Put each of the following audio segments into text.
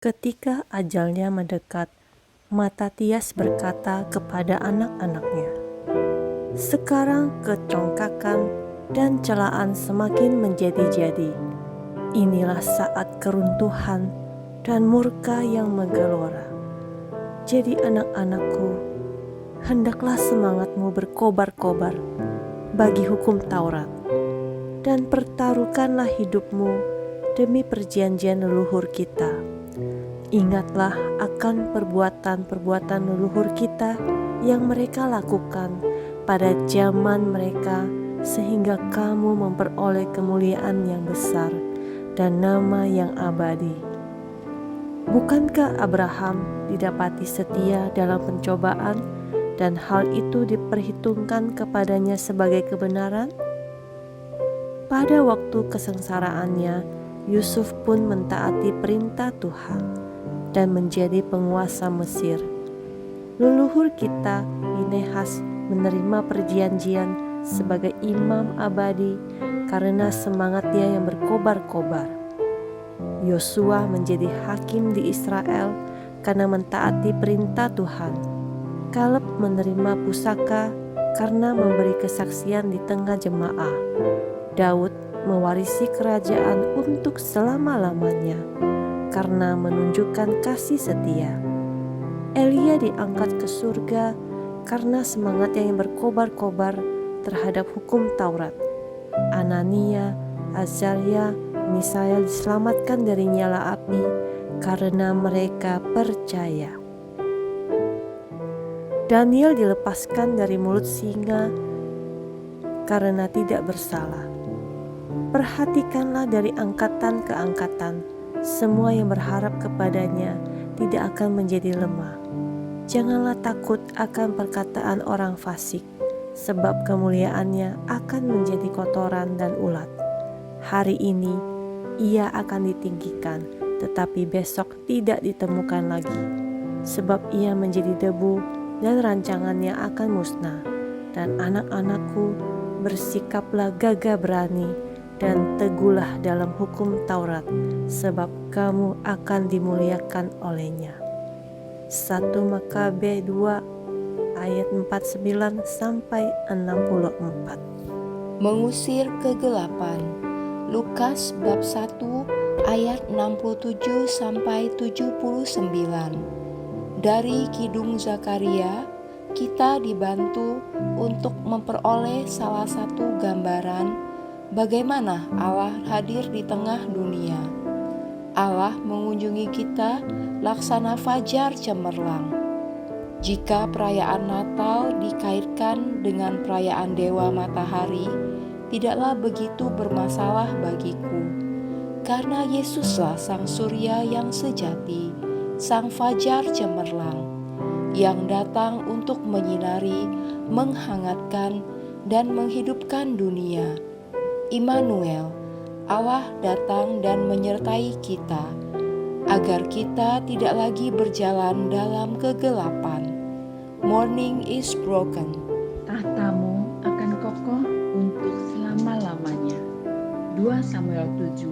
Ketika ajalnya mendekat, Matatias berkata kepada anak-anaknya, "Sekarang kecongkakan dan celaan semakin menjadi-jadi. Inilah saat keruntuhan dan murka yang menggelora. Jadi anak-anakku, hendaklah semangatmu berkobar-kobar bagi hukum Taurat, dan pertaruhkanlah hidupmu demi perjanjian leluhur kita. Ingatlah akan perbuatan-perbuatan leluhur kita yang mereka lakukan pada zaman mereka, sehingga kamu memperoleh kemuliaan yang besar dan nama yang abadi. Bukankah Abraham didapati setia dalam pencobaan, dan hal itu diperhitungkan kepadanya sebagai kebenaran? Pada waktu kesengsaraannya, Yusuf pun mentaati perintah Tuhan dan menjadi penguasa Mesir. Leluhur kita, Pinehas, menerima perjanjian sebagai imam abadi karena semangatnya yang berkobar-kobar. Yosua menjadi hakim di Israel karena mentaati perintah Tuhan. Kaleb menerima pusaka karena memberi kesaksian di tengah jemaah. Daud mewarisi kerajaan untuk selama-lamanya karena menunjukkan kasih setia. Elia diangkat ke surga karena semangatnya yang berkobar-kobar terhadap hukum Taurat. Anania, Azaria, Misael diselamatkan dari nyala api karena mereka percaya. Daniel dilepaskan dari mulut singa karena tidak bersalah. Perhatikanlah dari angkatan ke angkatan, semua yang berharap kepadanya tidak akan menjadi lemah. Janganlah takut akan perkataan orang fasik, sebab kemuliaannya akan menjadi kotoran dan ulat. Hari ini ia akan ditinggikan, tetapi besok tidak ditemukan lagi, sebab ia menjadi debu dan rancangannya akan musnah. Dan anak-anakku, bersikaplah gagah berani dan teguhlah dalam hukum Taurat, sebab kamu akan dimuliakan olehnya." 1 Makabe 2 ayat 49 sampai 64. Mengusir kegelapan. Lukas bab 1 ayat 67 sampai 79. Dari Kidung Zakaria, kita dibantu untuk memperoleh salah satu gambaran bagaimana Allah hadir di tengah dunia. Allah mengunjungi kita laksana fajar cemerlang. Jika perayaan Natal dikaitkan dengan perayaan Dewa Matahari, tidaklah begitu bermasalah bagiku. Karena Yesuslah Sang Surya yang sejati, Sang Fajar cemerlang, yang datang untuk menyinari, menghangatkan, dan menghidupkan dunia. Immanuel, Allah datang dan menyertai kita, agar kita tidak lagi berjalan dalam kegelapan. Morning is broken. Tahtamu akan kokoh untuk selama-lamanya. 2 Samuel 7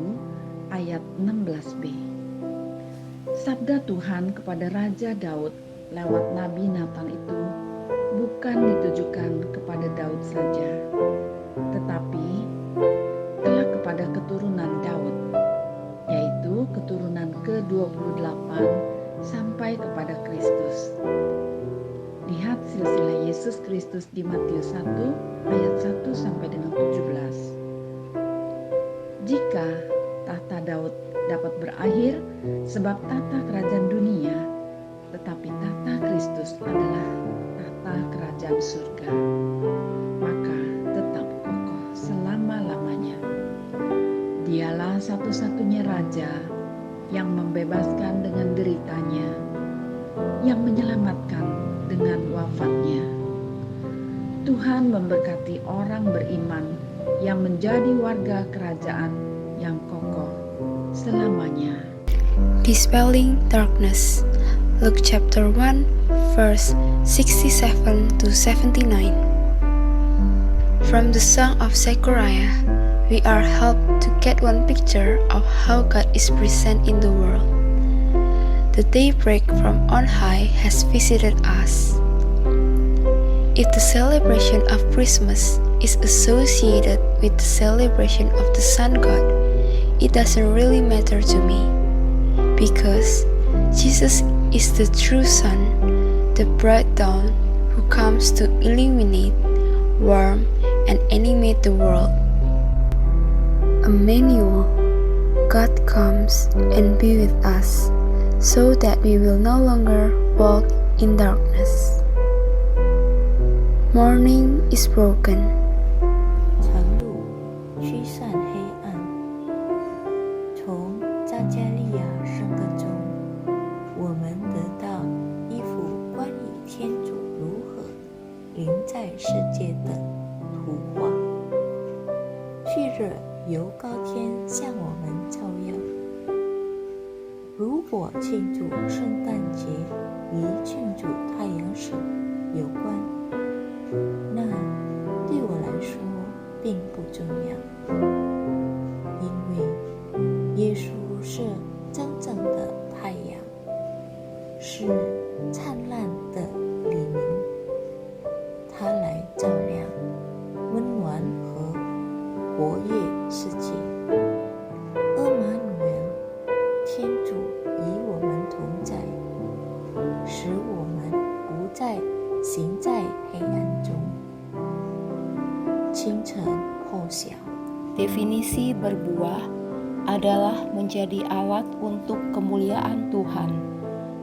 ayat 16b. Sabda Tuhan kepada Raja Daud lewat Nabi Nathan itu bukan ditujukan kepada Daud saja, tetapi telah kepada keturunan Daud, yaitu keturunan ke-28 sampai kepada Kristus. Lihat silsilah Yesus Kristus di Matius 1 ayat 1 sampai dengan 17. Jika tahta Daud dapat berakhir sebab tahta kerajaan dunia, tetapi tahta Kristus adalah tahta kerajaan surga, maka tetap kokoh selama-lamanya. Dialah satu-satunya Raja yang membebaskan dengan deritanya, yang menyelamatkan dengan wafatnya. Tuhan memberkati orang beriman yang menjadi warga kerajaan yang kokoh selamanya. Dispelling darkness. Luke chapter 1 verse 67 to 79. From the Song of Zechariah, we are helped to get one picture of how God is present in the world. the daybreak from on high has visited us. If the celebration of Christmas is associated with the celebration of the sun god, it doesn't really matter to me, because Jesus is the true sun, the bright dawn who comes to illuminate, warm, and animate the world. Emmanuel, God comes and be with us, so that we will no longer walk in darkness. Morning is broken. 晨露驱散黑暗。从扎加利亚圣歌中，我们得到一幅关于天主如何临在世界的图画。旭日由高天向我们照耀。如果庆祝圣诞节与庆祝太阳神有关，那对我来说并不重要，因为耶稣是真正的太阳，是灿烂的黎明，他来照亮、温暖和活跃世界。阿玛努尔，天主与我们同在，使我们不再行在黑暗中。清晨破晓。 Definisi berbuah adalah menjadi alat untuk kemuliaan Tuhan.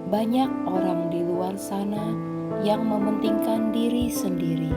Banyak orang di luar sana yang mementingkan diri sendiri.